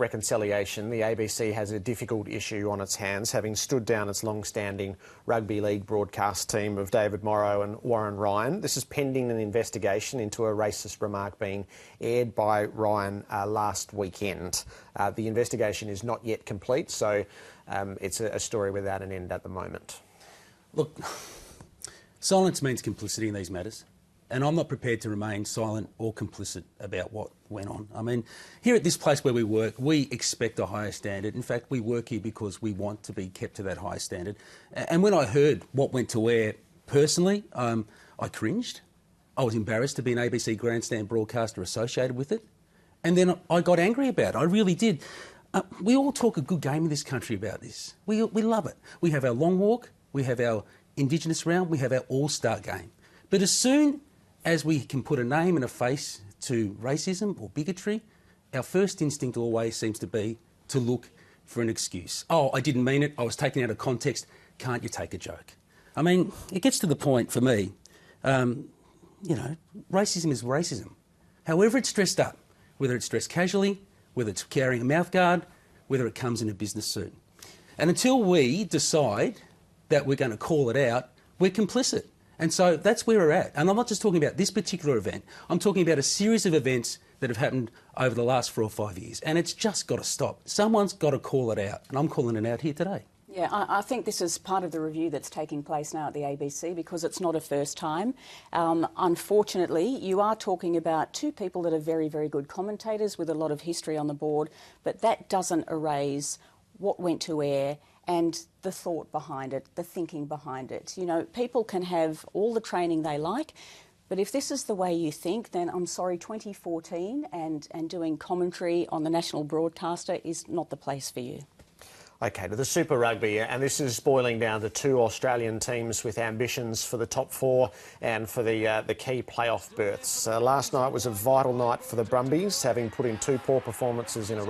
reconciliation, the ABC has a difficult issue on its hands, having stood down its long-standing rugby league broadcast team of David Morrow and Warren Ryan. This is pending an investigation into a racist remark being aired by Ryan last weekend. The investigation is not yet complete, so it's a story without an end at the moment. Look, silence means complicity in these matters. And I'm not prepared to remain silent or complicit about what went on. I mean, here at this place where we work, we expect a higher standard. In fact, we work here because we want to be kept to that high standard. And when I heard what went to air, personally, I cringed. I was embarrassed to be an ABC grandstand broadcaster associated with it. And then I got angry about it. I really did. We all talk a good game in this country about this. We love it. We have our long walk, we have our Indigenous round, we have our all-star game. But as soon as we can put a name and a face to racism or bigotry, our first instinct always seems to be to look for an excuse. Oh, I didn't mean it, I was taken out of context, can't you take a joke? I mean, it gets to the point for me, you know, racism is racism. However it's dressed up, whether it's dressed casually, whether it's carrying a mouthguard, whether it comes in a business suit. And until we decide that we're going to call it out, we're complicit. And so that's where we're at. And I'm not just talking about this particular event. I'm talking about a series of events that have happened over the last 4 or 5 years. And it's just got to stop. Someone's got to call it out. And I'm calling it out here today. Yeah, I think this is part of the review that's taking place now at the ABC because it's not a first time. Unfortunately, you are talking about two people that are very, very good commentators with a lot of history on the board, but that doesn't erase what went to air and the thought behind it, the thinking behind it. You know, people can have all the training they like, but if this is the way you think, then I'm sorry, 2014 and doing commentary on the national broadcaster is not the place for you. OK, to the Super Rugby, and this is boiling down to 2 Australian teams with ambitions for the top 4 and for the key playoff berths. Last night was a vital night for the Brumbies, having put in 2 poor performances in a row.